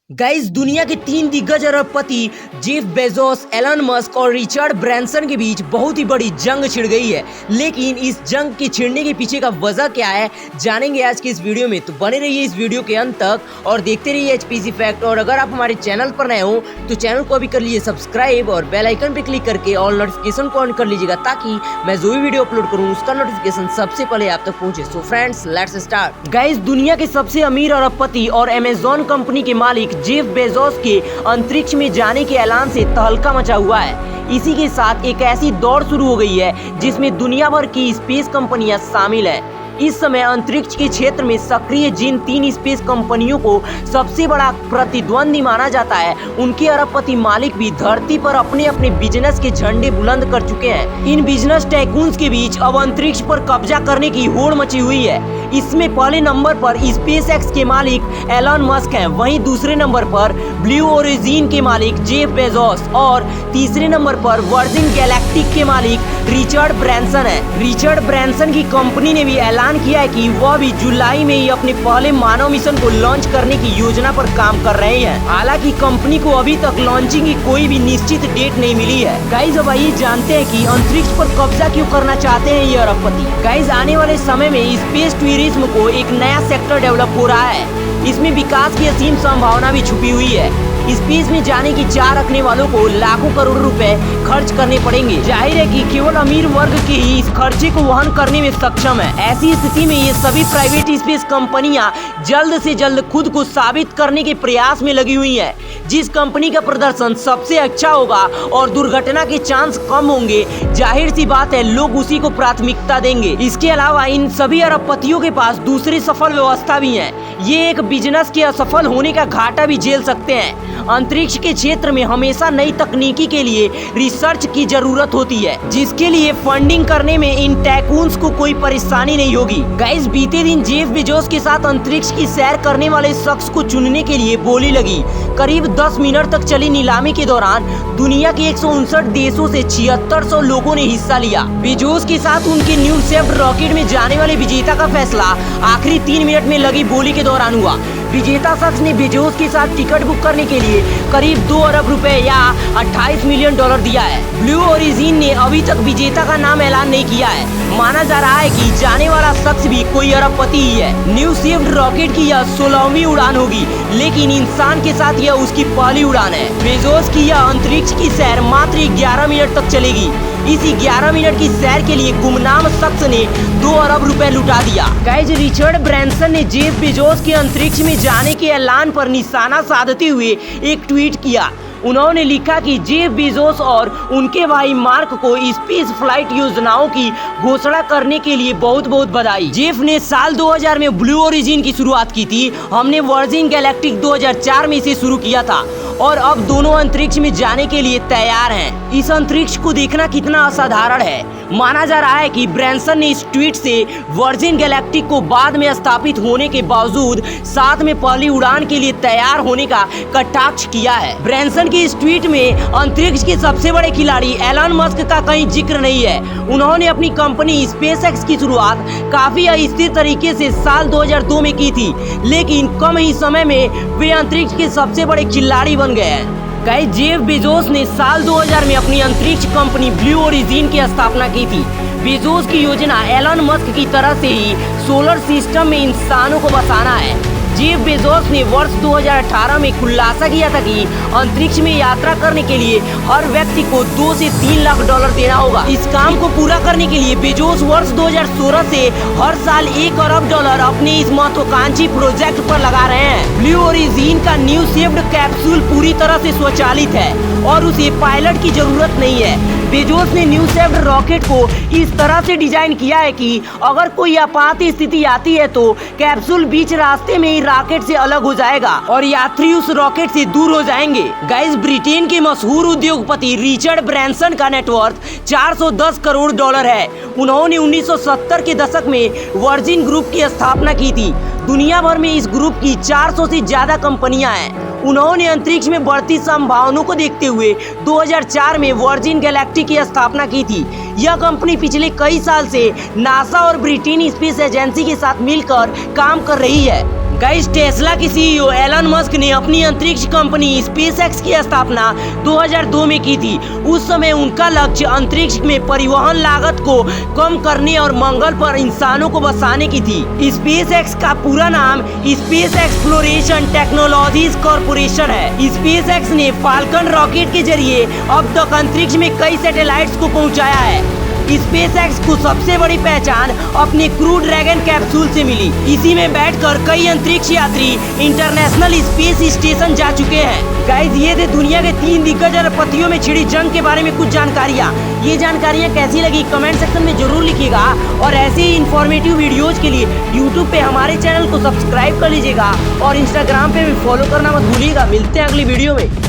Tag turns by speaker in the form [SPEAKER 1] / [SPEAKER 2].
[SPEAKER 1] Guys, दुनिया के 3 दिग्गज अरबपति जेफ बेजोस, एलन मस्क और रिचर्ड ब्रैंसन के बीच बहुत ही बड़ी जंग छिड़ गई है। लेकिन इस जंग के छिड़ने के पीछे का वजह क्या है, जानेंगे आज की इस वीडियो में। तो बने रहिए इस वीडियो के अंत तक और देखते रहिए एचपीसी फैक्ट। और अगर आप हमारे चैनल पर नए हो तो चैनल को अभी कर लीजिए सब्सक्राइब और बेल आइकन पे क्लिक करके ऑल नोटिफिकेशन को ऑन कर लीजिएगा, ताकि मैं जो भी वीडियो अपलोड करूँ उसका नोटिफिकेशन सबसे पहले आप तक पहुंचे। So friends, let's start. Guys, दुनिया के सबसे अमीर अरबपति और अमेजॉन कंपनी के मालिक जेफ बेजोस के अंतरिक्ष में जाने के ऐलान से तहलका मचा हुआ है। इसी के साथ एक ऐसी दौड़ शुरू हो गई है जिसमें दुनिया भर की स्पेस कंपनियां शामिल हैं। इस समय अंतरिक्ष के क्षेत्र में सक्रिय जिन 3 स्पेस कंपनियों को सबसे बड़ा प्रतिद्वंदी माना जाता है, उनके अरबपति मालिक भी धरती पर अपने अपने बिजनेस के झंडे बुलंद कर चुके हैं। इन बिजनेस टाइकून्स के बीच अब अंतरिक्ष पर कब्जा करने की होड़ मची हुई है। इसमें पहले नंबर पर स्पेसएक्स के मालिक एलन मस्क हैं, वहीं दूसरे नंबर पर ब्लू ओरिजिन के मालिक जेफ बेजोस और तीसरे नंबर पर वर्जिन गैलेक्टिक के मालिक रिचर्ड ब्रैंसन है। रिचर्ड ब्रैंसन की कंपनी ने भी ऐलान किया है कि वह भी जुलाई में ही अपने पहले मानव मिशन को लॉन्च करने की योजना पर काम कर रहे हैं। हालांकि कंपनी को अभी तक लॉन्चिंग की कोई भी निश्चित डेट नहीं मिली है। गाइस, अब आइए जानते हैं कि अंतरिक्ष पर कब्जा क्यों करना चाहते हैं ये अरबपति। गाइस, आने वाले समय में स्पेस टूरिज्म को एक नया सेक्टर डेवलप हो रहा है। इसमें विकास की असीम संभावना भी छुपी हुई है। स्पेस में जाने की चाह रखने वालों को लाखों करोड़ रुपए खर्च करने पड़ेंगे। जाहिर है कि केवल अमीर वर्ग के ही इस खर्चे को वहन करने में सक्षम है। ऐसी स्थिति में ये सभी प्राइवेट स्पेस कंपनियां जल्द से जल्द खुद को साबित करने के प्रयास में लगी हुई हैं। जिस कंपनी का प्रदर्शन सबसे अच्छा होगा और दुर्घटना के चांस कम होंगे, जाहिर सी बात है लोग उसी को प्राथमिकता देंगे। इसके अलावा इन सभी अरबपतियों के पास दूसरी सफल व्यवस्था भी है। ये एक बिजनेस के असफल होने का घाटा भी झेल सकते हैं। अंतरिक्ष के क्षेत्र में हमेशा नई तकनीकी के लिए रिसर्च की जरूरत होती है, जिसके लिए फंडिंग करने में इन टाइकून्स को कोई परेशानी नहीं होगी। गाइस, बीते दिन जेफ बेजोस के साथ अंतरिक्ष की सैर करने वाले शख्स को चुनने के लिए बोली लगी। करीब 10 मिनट तक चली नीलामी के दौरान दुनिया के 159 देशों से 7600 लोगों ने हिस्सा लिया। बेजोस के साथ उनके न्यू शेप्ड रॉकेट में जाने वाले विजेता का फैसला आखिरी 3 मिनट में लगी बोली के दौरान हुआ। विजेता शख्स ने बेजोस के साथ टिकट बुक करने के लिए करीब 2 अरब रुपए या $28 मिलियन दिया है। ब्लू ओरिजिन ने अभी तक विजेता का नाम ऐलान नहीं किया है। माना जा रहा है कि जाने वाला शख्स भी कोई अरबपति ही है। न्यू शेप्ड रॉकेट की यह 16वीं उड़ान होगी, लेकिन इंसान के साथ यह उसकी पहली उड़ान है। बेजोस की यह अंतरिक्ष की सैर मात्र 11 मिनट तक चलेगी। इस 11 मिनट की सैर के लिए गुमनाम शख्स ने 2 अरब रुपए लुटा दिया। गाइस, रिचर्ड ब्रैंसन ने जेफ बेजोस के अंतरिक्ष में जाने के ऐलान पर निशाना साधते हुए एक ट्वीट किया। उन्होंने लिखा कि जेफ बेजोस और उनके भाई मार्क को स्पेस फ्लाइट योजनाओं की घोषणा करने के लिए बहुत बहुत बधाई। जेफ ने साल 2000 में ब्लू ओरिजिन की शुरुआत की थी। हमने वर्जिन गैलेक्टिक 2004 में इसे शुरू किया था और अब दोनों अंतरिक्ष में जाने के लिए तैयार हैं। इस अंतरिक्ष को देखना कितना असाधारण है। माना जा रहा है कि ब्रैंसन ने इस ट्वीट से वर्जिन गैलेक्टिक को बाद में स्थापित होने के बावजूद साथ में पहली उड़ान के लिए तैयार होने का कटाक्ष किया है। ब्रैंसन की इस ट्वीट में अंतरिक्ष के सबसे बड़े खिलाड़ी एलन मस्क का कहीं जिक्र नहीं है। उन्होंने अपनी कंपनी स्पेसएक्स की शुरुआत काफी अस्थिर तरीके से साल 2002 में की थी, लेकिन कम ही समय में वे अंतरिक्ष के सबसे बड़े खिलाड़ी बन गए हैं। गाइस, जेफ बेजोस ने साल 2000 में अपनी अंतरिक्ष कंपनी ब्लू ओरिजिन की स्थापना की थी। बेजोस की योजना एलन मस्क की तरह से ही सोलर सिस्टम में इंसानों को बसाना है। जेफ बेजोस ने वर्ष 2018 में खुलासा किया था कि अंतरिक्ष में यात्रा करने के लिए हर व्यक्ति को $2 से $3 लाख देना होगा। इस काम को पूरा करने के लिए बेजोस वर्ष 2016 से हर साल $1 अरब अपने इस महत्वाकांक्षी प्रोजेक्ट पर लगा रहे हैं। ब्लू ओरिजिन का न्यू शेप्ड कैप्सूल पूरी तरह से स्वचालित है और उसे पायलट की जरूरत नहीं है। बेजोस ने न्यू शेप्ड रॉकेट को इस तरह से डिजाइन किया है कि अगर कोई आपात स्थिति आती है तो कैप्सूल बीच रास्ते में ही रॉकेट से अलग हो जाएगा और यात्री उस रॉकेट से दूर हो जाएंगे। गाइस, ब्रिटेन के मशहूर उद्योगपति रिचर्ड ब्रैंसन का नेटवर्थ $410 करोड़ है। उन्होंने 1970 के दशक में वर्जिन ग्रुप की स्थापना की थी। दुनिया भर में इस ग्रुप की 400 से ज्यादा कंपनियां हैं। उन्होंने अंतरिक्ष में बढ़ती संभावनाओं को देखते हुए 2004 में वर्जिन गैलेक्टिक की स्थापना की थी। यह कंपनी पिछले कई साल से नासा और ब्रिटेन स्पेस एजेंसी के साथ मिलकर काम कर रही है। गाइस, टेस्ला के सीईओ एलन मस्क ने अपनी अंतरिक्ष कंपनी स्पेसएक्स की स्थापना 2002 में की थी। उस समय उनका लक्ष्य अंतरिक्ष में परिवहन लागत को कम करने और मंगल पर इंसानों को बसाने की थी। स्पेसएक्स का पूरा नाम स्पेस एक्सप्लोरेशन टेक्नोलॉजीज कॉरपोरेशन है। स्पेसएक्स ने फाल्कन रॉकेट के जरिए अब तक अंतरिक्ष में कई सैटेलाइट्स को पहुंचाया है। स्पेसएक्स को सबसे बड़ी पहचान अपने क्रू ड्रैगन कैप्सूल से मिली। इसी में बैठकर कई अंतरिक्ष यात्री इंटरनेशनल स्पेस स्टेशन जा चुके हैं। गाइस, ये थे दुनिया के 3 दिग्गज अरबपतियों में छिड़ी जंग के बारे में कुछ जानकारियाँ। ये जानकारियाँ कैसी लगी कमेंट सेक्शन में जरूर लिखिएगा और ऐसे ही इन्फॉर्मेटिव वीडियोज के लिए यूट्यूब पे हमारे चैनल को सब्सक्राइब कर लीजिएगा और इंस्टाग्राम पे भी फॉलो करना मत भूलिएगा। मिलते हैं अगली वीडियो में।